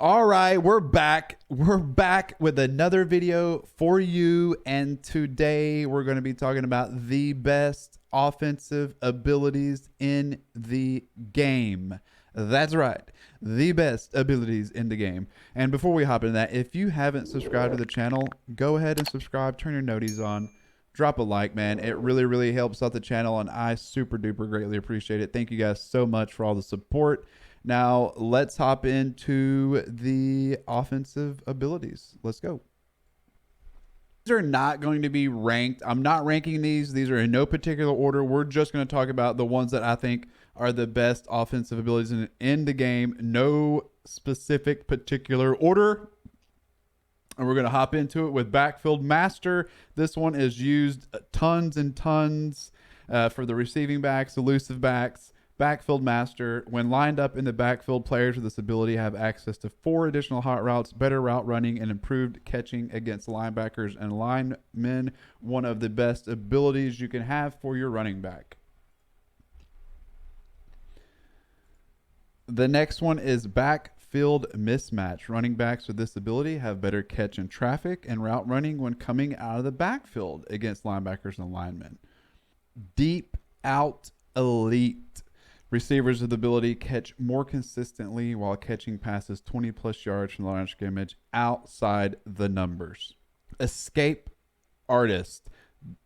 All right, we're back. We're back with another video for you. And today we're going to be talking about the best offensive abilities in the game. That's right, the best abilities in the game. And before we hop into that, if you haven't subscribed to the channel, go ahead and subscribe, turn your noties on, drop a like, man. It really helps out the channel, and I super duper greatly appreciate it. Thank you guys so much for all the support. Now, let's hop into the offensive abilities. Let's go. These are not going to be ranked. I'm not ranking these. These are in no particular order. We're just going to talk about the ones that I think are the best offensive abilities in the game. No specific particular order. And we're going to hop into it with Backfield Master. This one is used tons and tons for the receiving backs, elusive backs. Backfield Master. When lined up in the backfield, players with this ability have access to 4 additional hot routes, better route running, and improved catching against linebackers and linemen. One of the best abilities you can have for your running back. The next one is Backfield Mismatch. Running backs with this ability have better catch in traffic and route running when coming out of the backfield against linebackers and linemen. Deep Out Elite. Receivers with the ability catch more consistently while catching passes 20 plus yards from the line of scrimmage outside the numbers. Escape Artist.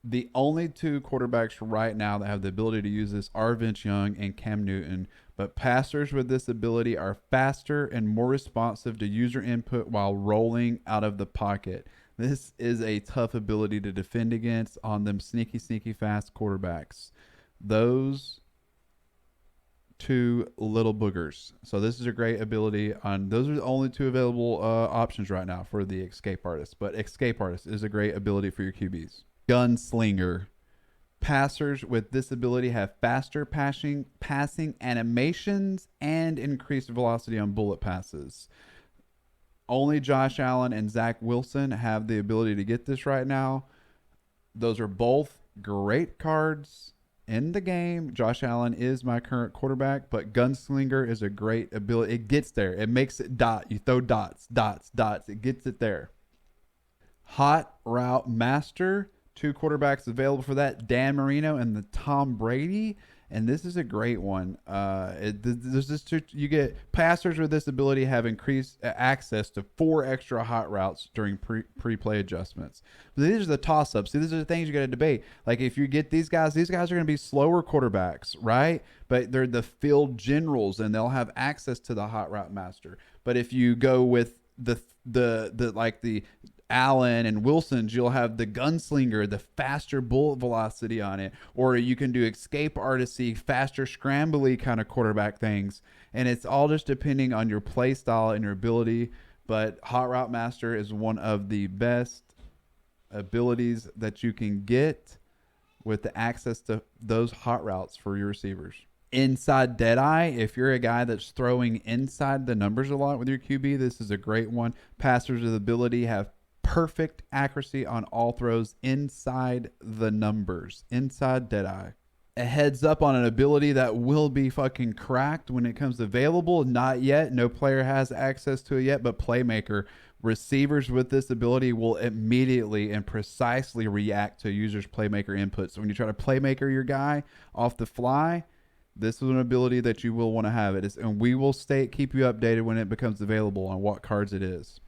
The only 2 quarterbacks right now that have the ability to use this are Vince Young and Cam Newton, but passers with this ability are faster and more responsive to user input while rolling out of the pocket. This is a tough ability to defend against on them sneaky fast quarterbacks. Those 2 little boogers. So this is a great ability on those are the only 2 available options right now for the Escape Artist, but Escape Artist is a great ability for your QBs. Gunslinger. Passers with this ability have faster passing animations and increased velocity on bullet passes. Only Josh Allen and Zach Wilson have the ability to get this right now. Those are both great cards in the game. Josh Allen is my current quarterback, but Gunslinger is a great ability. It gets there. It makes it dot. You throw dots. It gets it there. Hot Route Master. 2 quarterbacks available for that, Dan Marino and the Tom Brady. And this is a great one. There's this you get passers with this ability have increased access to 4 extra hot routes during pre-play adjustments. But these are the toss-ups. See, these are the things you got to debate. Like if you get these guys are going to be slower quarterbacks, right? But they're the field generals, and they'll have access to the hot route master. But if you go with the Allen and Wilson's, you'll have the Gunslinger, the faster bullet velocity on it. Or you can do Escape Artisty, faster scrambly kind of quarterback things. And it's all just depending on your play style and your ability. But Hot Route Master is one of the best abilities that you can get with the access to those hot routes for your receivers. Inside Deadeye. If you're a guy that's throwing inside the numbers a lot with your QB, this is a great one. Passers with ability have perfect accuracy on all throws inside the numbers. Inside Deadeye. A heads up on an ability that will be fucking cracked when it comes available. Not yet. No player has access to it yet, but Playmaker. Receivers with this ability will immediately and precisely react to users' Playmaker inputs. So when you try to Playmaker your guy off the fly, this is an ability that you will want to have. And we will keep you updated when it becomes available on what cards it is.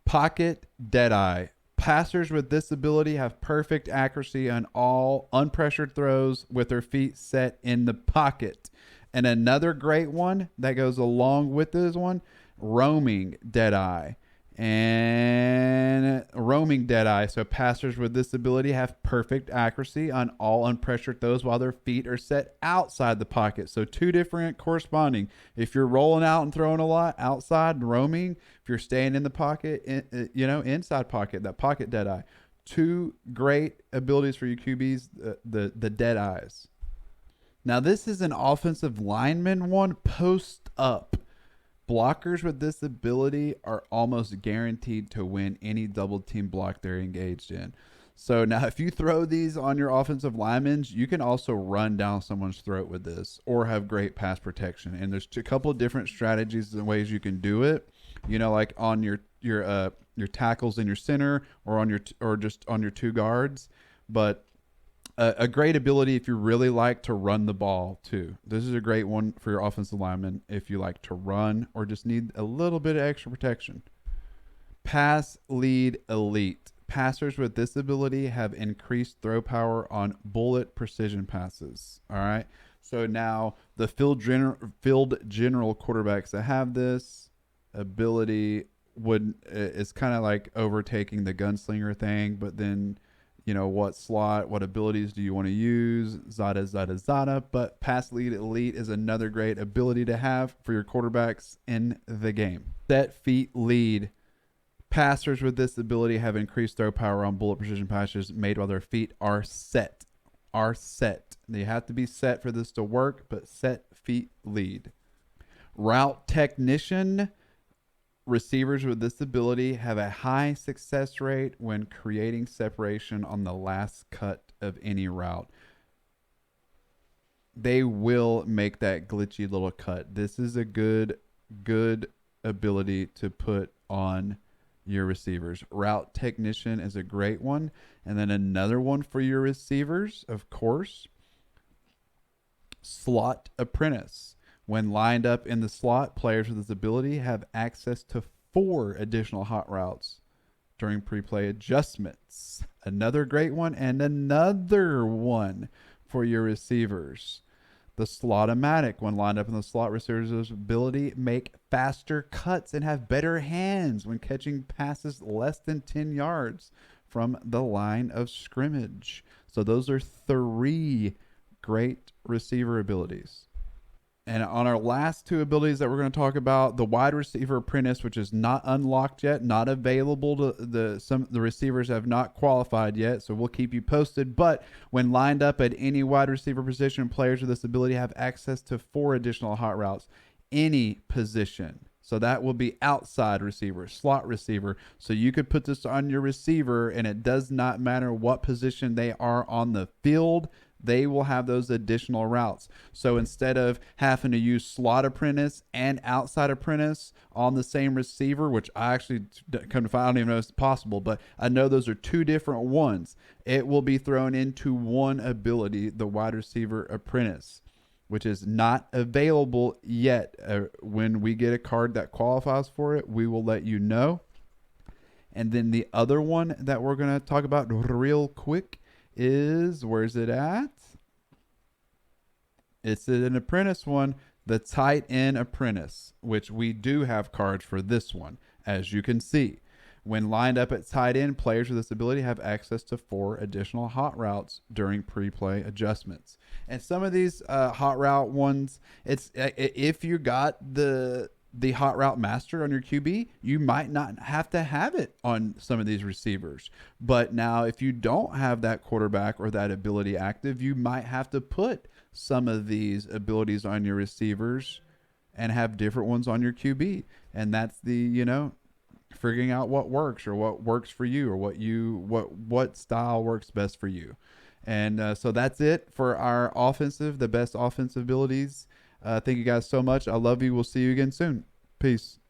Pocket Deadeye. Passers with this ability have perfect accuracy on all unpressured throws with their feet set in the pocket. And another great one that goes along with this one, Roaming Deadeye. And Roaming Deadeye. So passers with this ability have perfect accuracy on all unpressured throws while their feet are set outside the pocket. So 2 different corresponding. If you're rolling out and throwing a lot outside and roaming, if you're staying in the pocket, inside pocket, that Pocket Deadeye. 2 great abilities for you QBs, the Deadeyes. Now this is an offensive lineman one, post up. Blockers with this ability are almost guaranteed to win any double team block they're engaged in. So now if you throw these on your offensive linemen, you can also run down someone's throat with this or have great pass protection. And there's a couple of different strategies and ways you can do it. you know, like on your tackles in your center, or on or just on your two guards. But a great ability if you really like to run the ball too. This is a great one for your offensive lineman if you like to run or just need a little bit of extra protection. Pass Lead Elite. Passers with this ability have increased throw power on bullet precision passes. All right. So now the field general quarterbacks that have this ability is kind of like overtaking the Gunslinger thing, but then, you know, what abilities do you want to use? Zada. But Pass Lead Elite is another great ability to have for your quarterbacks in the game. Set Feet Lead. Passers with this ability have increased throw power on bullet precision passes made while their feet are set. They have to be set for this to work, but Set Feet Lead. Route Technician. Receivers with this ability have a high success rate when creating separation on the last cut of any route. They will make that glitchy little cut. This is a good ability to put on your receivers. Route Technician is a great one. And then another one for your receivers, of course, Slot Apprentice. When lined up in the slot, players with this ability have access to 4 additional hot routes during pre-play adjustments. Another great one, and another one for your receivers. The Slot-O-Matic. When lined up in the slot, receivers' ability make faster cuts and have better hands when catching passes less than 10 yards from the line of scrimmage. So those are 3 great receiver abilities. And on our last 2 abilities that we're going to talk about, the Wide Receiver Apprentice, which is not unlocked yet, not available to the receivers have not qualified yet, so we'll keep you posted. But when lined up at any wide receiver position, players with this ability have access to 4 additional hot routes, any position. So that will be outside receiver, slot receiver. So you could put this on your receiver, and it does not matter what position they are on the field. They will have those additional routes. So instead of having to use Slot Apprentice and Outside Apprentice on the same receiver, which I actually come to find, I don't even know if it's possible, but I know those are 2 different ones. It will be thrown into one ability, the Wide Receiver Apprentice, which is not available yet. When we get a card that qualifies for it, we will let you know. And then the other one that we're going to talk about real quick is, where's it at? It's an Apprentice one, the Tight End Apprentice, which we do have cards for this one, as you can see. When lined up at tight end, players with this ability have access to 4 additional hot routes during pre-play adjustments. And some of these hot route ones, it's if you got the hot route master on your QB, you might not have to have it on some of these receivers. But now if you don't have that quarterback or that ability active, you might have to put some of these abilities on your receivers and have different ones on your QB. And that's the, figuring out what works or what works for you, or what style works best for you. And so that's it for our the best offensive abilities. Thank you guys so much. I love you. We'll see you again soon. Peace.